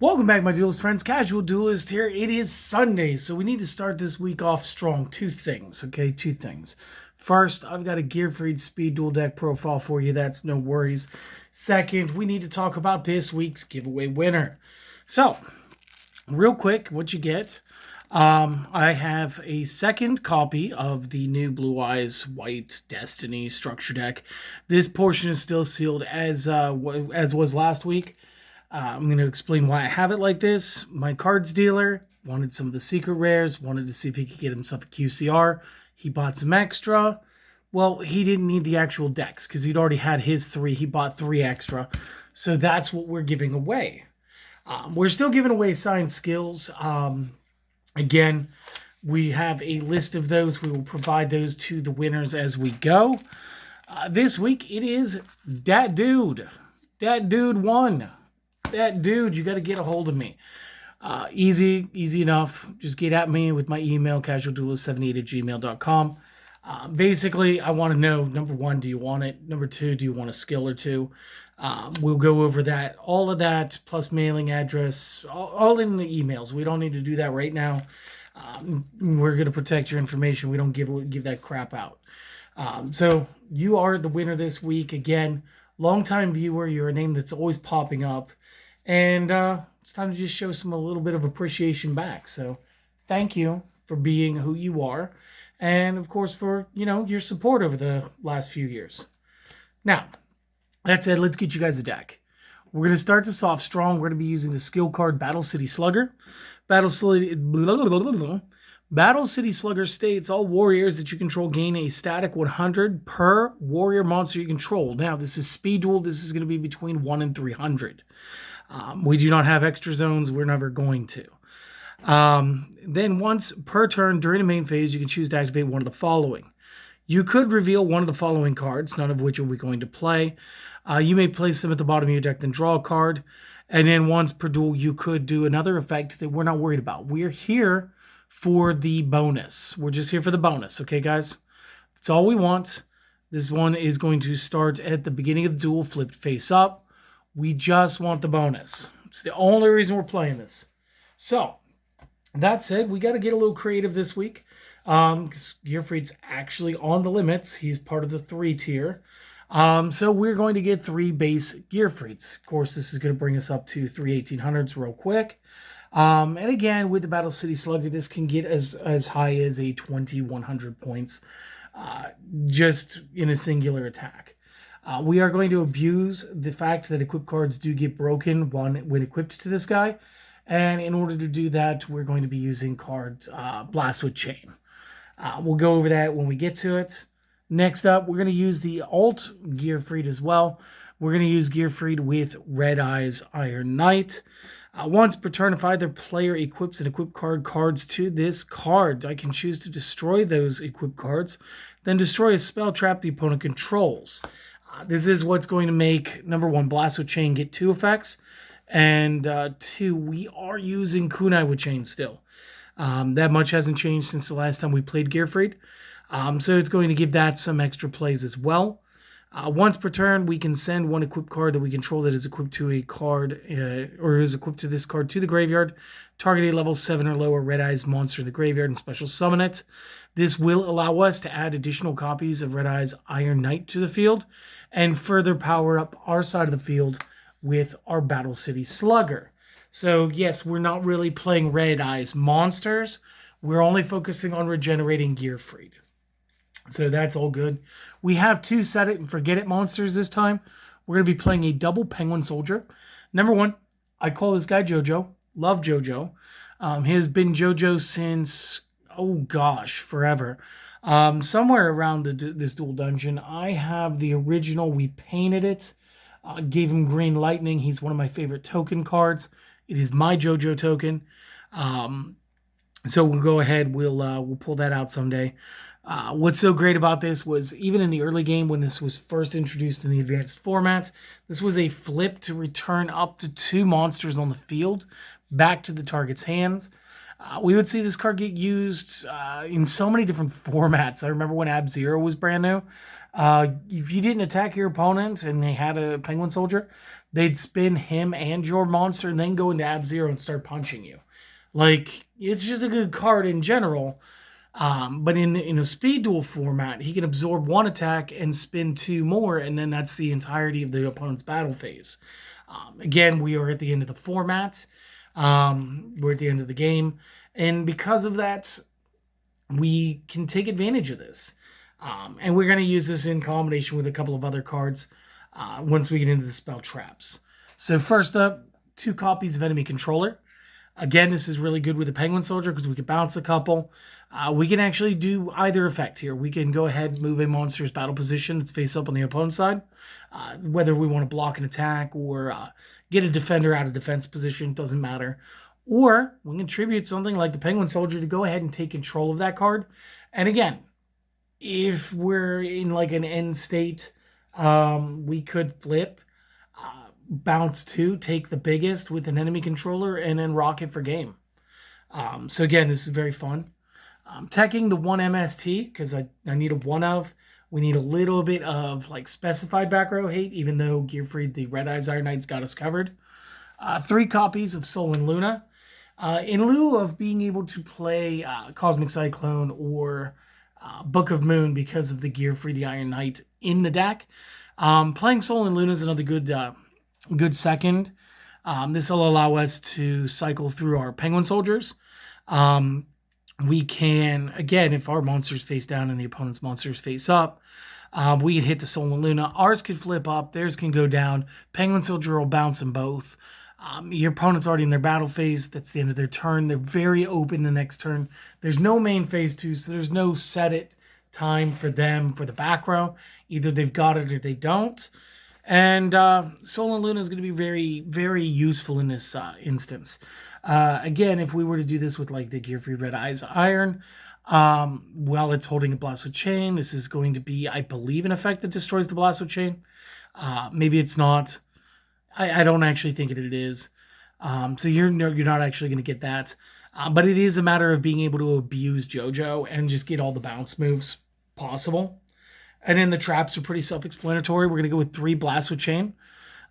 Welcome back, my duelist friends. Casual Duelist here. It is Sunday, so we need to start this week off strong. Two things, okay? Two things. First, I've got a Gearfried Speed Duel deck profile for you. That's no worries. Second, we need to talk about this week's giveaway winner. So, real quick, what you get. I have a second copy of the new Blue Eyes White Destiny structure deck. This portion is still sealed as was last week. I'm going to explain why I have it like this. My cards dealer wanted some of the secret rares, wanted to see if he could get himself a QCR. He bought some extra. Well, he didn't need the actual decks because he'd already had his 3. He bought 3 extra. So that's what we're giving away. We're still giving away signed skills. Again, we have a list of those. We will provide those to the winners as we go. This week, it is Dat Dude. Dat Dude won. That dude, you got to get a hold of me. Easy enough. Just get at me with my email, casualduelist78@gmail.com. Basically, I want to know, number one, do you want it? Number two, do you want a skill or two? We'll go over that. All of that, plus mailing address, all in the emails. We don't need to do that right now. We're going to protect your information. We don't give that crap out. So you are the winner this week. Again, longtime viewer. You're a name that's always popping up. And it's time to just show a little bit of appreciation back. So thank you for being who you are. And, of course, for, your support over the last few years. Now, that said, let's get you guys a deck. We're going to start this off strong. We're going to be using the skill card Battle City Slugger. Battle City Slugger states all warriors that you control gain a static 100 per warrior monster you control. Now, this is Speed Duel. This is going to be between 1 and 300. We do not have extra zones. We're never going to. Then once per turn during the main phase, you can choose to activate one of the following. You could reveal one of the following cards, none of which are we going to play. You may place them at the bottom of your deck, then draw a card. And then once per duel, you could do another effect that we're not worried about. We're here for the bonus. We're just here for the bonus, okay, guys? That's all we want. This one is going to start at the beginning of the duel, flipped face up. We just want the bonus. It's the only reason we're playing this. So, that said, we got to get a little creative this week. Because Gearfried's actually on the limits. He's part of the 3 tier. So we're going to get 3 base Gearfrieds. Of course, this is going to bring us up to 3 1800s real quick. And again, with the Battle City Slugger, this can get as high as a 2100 points just in a singular attack. We are going to abuse the fact that equipped cards do get broken when equipped to this guy. And in order to do that, we're going to be using cards Blast with Chain. We'll go over that when we get to it. Next up, we're going to use the alt Gearfried as well. We're going to use Gearfried with Red Eyes Iron Knight. Once per turn, if either player equips an equipped cards to this card, I can choose to destroy those equipped cards, then destroy a spell trap the opponent controls. This is what's going to make, number 1, Blast with Chain get 2 effects, and 2, we are using Kunai with Chain still. That much hasn't changed since the last time we played Gearfried, so it's going to give that some extra plays as well. Once per turn, we can send one equipped card that we control that is equipped to a card, or is equipped to this card to the graveyard. Target a level 7 or lower Red Eyes monster in the graveyard and special summon it. This will allow us to add additional copies of Red Eyes Iron Knight to the field and further power up our side of the field with our Battle City Slugger. So yes, we're not really playing Red Eyes monsters. We're only focusing on regenerating Gearfried. So that's all good. We have 2 set it and forget it monsters this time. We're going to be playing a double Penguin Soldier. Number 1, I call this guy JoJo. Love JoJo. He has been JoJo since, forever. Somewhere around this dual dungeon, I have the original. We painted it. Gave him green lightning. He's one of my favorite token cards. It is my JoJo token. So we'll go ahead. We'll pull that out someday. What's so great about this was even in the early game when this was first introduced in the advanced formats, this was a flip to return up to 2 monsters on the field back to the target's hands. We would see this card get used in so many different formats. I remember when Ab-Zero was brand new. If you didn't attack your opponent and they had a penguin soldier, they'd spin him and your monster and then go into Ab Zero and start punching you. Like, it's just a good card in general. But in a speed duel format, he can absorb one attack and spin two more, and then that's the entirety of the opponent's battle phase. Again, we are at the end of the format. We're at the end of the game. And because of that, we can take advantage of this. And we're going to use this in combination with a couple of other cards once we get into the spell traps. So first up, 2 copies of enemy controller. Again, this is really good with the penguin soldier because we can bounce a couple. We can actually do either effect here. We can go ahead and move a monster's battle position that's face up on the opponent's side. Whether we want to block an attack or get a defender out of defense position, doesn't matter. Or we can tribute something like the penguin soldier to go ahead and take control of that card. And again, if we're in like an end state, we could flip, bounce 2, take the biggest with an enemy controller, and then rock it for game. So again, this is very fun. Teching the 1 MST, because I need a 1 of. We need a little bit of like specified back row hate, even though Gearfried, the Red Eyes Iron Knight's got us covered. 3 copies of Sol and Luna. In lieu of being able to play Cosmic Cyclone or Book of Moon because of the Gearfried, the Iron Knight in the deck, playing Sol and Luna is another good second. This will allow us to cycle through our penguin soldiers. We can, again, if our monsters face down and the opponent's monsters face up, we can hit the Sol and Luna. Ours could flip up, theirs can go down. Penguin soldier will bounce them both. Your opponent's already in their battle phase. That's the end of their turn. They're very open the next turn. There's no main phase 2, so there's no set it time for them for the back row. Either they've got it or they don't. And Sol and Luna is going to be very, very useful in this instance. Again, if we were to do this with like the Gearfried Red Eyes Iron, while it's holding a Blast with Chain, this is going to be, I believe, an effect that destroys the Blast with Chain. Maybe it's not. I don't actually think it is. So you're not actually going to get that. But it is a matter of being able to abuse JoJo and just get all the bounce moves possible. And then the traps are pretty self-explanatory. We're going to go with 3 Blast with Chain.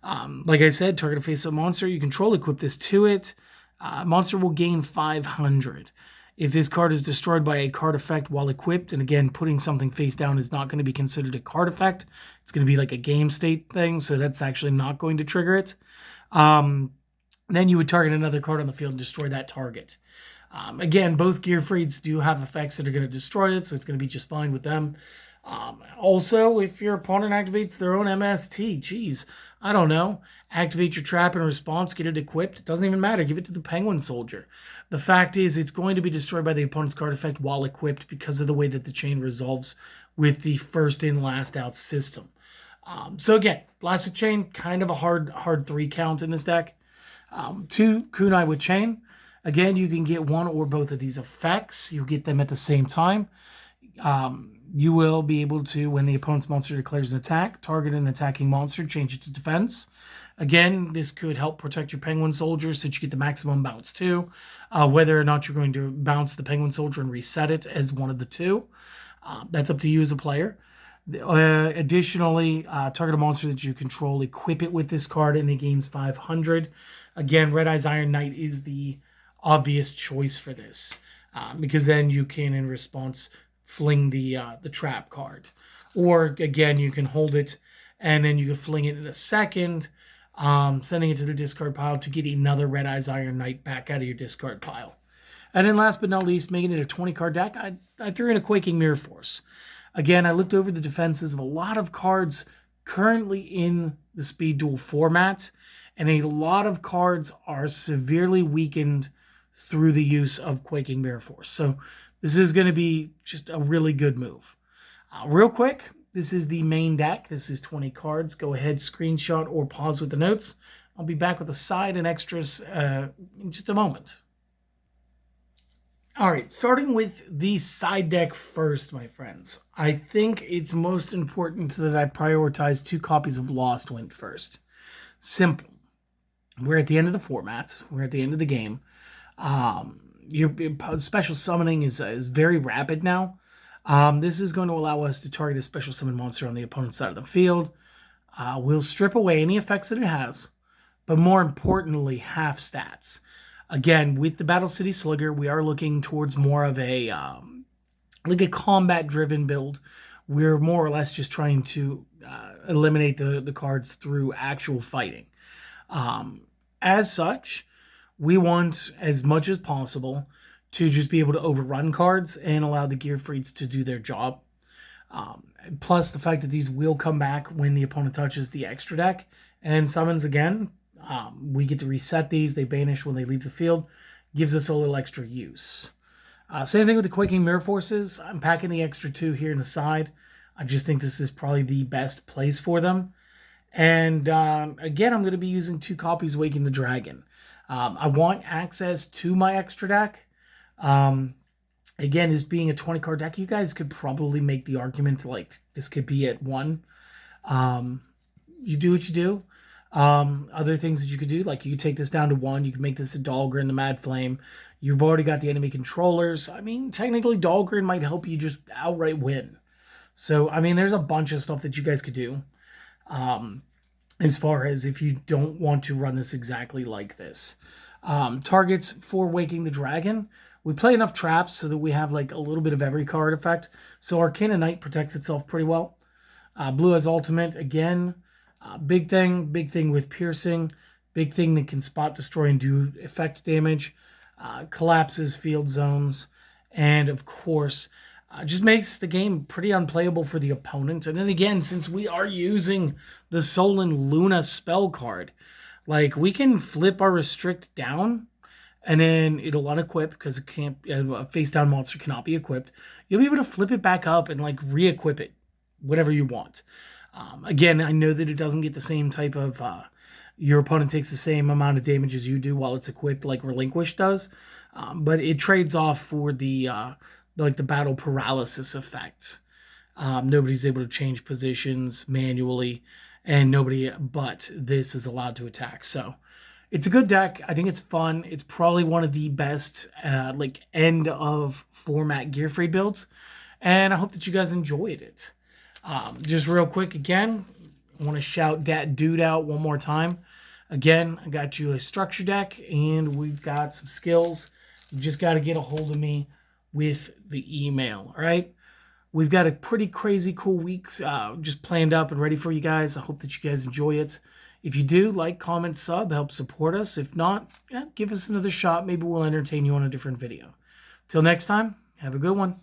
Like I said, target a face-up monster. You control, equip this to it. Monster will gain 500. If this card is destroyed by a card effect while equipped, and again, putting something face down is not going to be considered a card effect. It's going to be like a game state thing, so that's actually not going to trigger it. Then you would target another card on the field and destroy that target. Again, both Gearfrieds do have effects that are going to destroy it, so it's going to be just fine with them. Also, if your opponent activates their own MST, geez, I don't know, activate your trap in response, get it equipped, it doesn't even matter, give it to the penguin soldier. The fact is, it's going to be destroyed by the opponent's card effect while equipped because of the way that the chain resolves with the first in, last out system. So again, Blast with Chain, kind of a hard 3 count in this deck. 2 Kunai with Chain. Again, you can get one or both of these effects. You'll get them at the same time. You will be able to, when the opponent's monster declares an attack, target an attacking monster, change it to defense. Again, this could help protect your penguin soldiers so that you get the maximum bounce too. Whether or not you're going to bounce the penguin soldier and reset it as one of the 2. That's up to you as a player. Additionally, target a monster that you control, equip it with this card, and it gains 500. Again, Red Eyes Iron Knight is the obvious choice for this, because then you can, in response, fling the trap card. Or, again, you can hold it, and then you can fling it in a second, sending it to the discard pile to get another Red Eyes Iron Knight back out of your discard pile. And then last but not least, making it a 20-card deck, I threw in a Quaking Mirror Force. Again, I looked over the defenses of a lot of cards currently in the Speed Duel format, and a lot of cards are severely weakened through the use of Quaking Mirror Force. So this is going to be just a really good move. Real quick, this is the main deck. This is 20 cards. Go ahead, screenshot or pause with the notes. I'll be back with the side and extras in just a moment. All right, starting with the side deck first, my friends. I think it's most important that I prioritize 2 copies of Lost Wind first. Simple. We're at the end of the format. We're at the end of the game. Your special summoning is very rapid now. This is going to allow us to target a special summon monster on the opponent's side of the field. We'll strip away any effects that it has, but more importantly, half stats. Again, with the Battle City Slugger, we are looking towards more of a like a combat-driven build. We're more or less just trying to eliminate the cards through actual fighting. As such, we want as much as possible to just be able to overrun cards and allow the Gearfrieds to do their job. Plus the fact that these will come back when the opponent touches the extra deck and summons again. We get to reset these. They banish when they leave the field. Gives us a little extra use. Same thing with the Quaking Mirror Forces. I'm packing the extra 2 here in the side. I just think this is probably the best place for them. And again, I'm going to be using 2 copies of Waking the Dragon. I want access to my extra deck. Again, this being a 20-card deck, you guys could probably make the argument like this could be at 1. You do what you do. Other things that you could do, like you could take this down to 1. You can make this a Dahlgren, the Mad Flame. You've already got the enemy controllers. I mean, technically, Dahlgren might help you just outright win. So, I mean, there's a bunch of stuff that you guys could do. As far as if you don't want to run this exactly like this. Targets for Waking the Dragon. We play enough traps so that we have like a little bit of every card effect. So Arcana Knight protects itself pretty well. Blue has ultimate again. Big thing with piercing. Big thing that can spot, destroy, and do effect damage. Collapses field zones. And of course, just makes the game pretty unplayable for the opponent. And then again, since we are using the Solon Luna spell card, like we can flip our restrict down and then it'll unequip because it can't, a face down monster cannot be equipped. You'll be able to flip it back up and like re-equip it, whatever you want. Again, I know that it doesn't get the same type of, your opponent takes the same amount of damage as you do while it's equipped like Relinquish does. But it trades off for the like the battle paralysis effect. Nobody's able to change positions manually, and nobody but this is allowed to attack. So it's a good deck. I think it's fun. It's probably one of the best like end of format Gearfried builds, and I hope that you guys enjoyed it. Just real quick again, I want to shout that dude out one more time. Again, I got you a structure deck, and we've got some skills. You just got to get a hold of me with the email, all right? We've got a pretty crazy cool week just planned up and ready for you guys. I hope that you guys enjoy it. If you do, like, comment, sub, help support us. If not, yeah, give us another shot. Maybe we'll entertain you on a different video. Till next time, have a good one.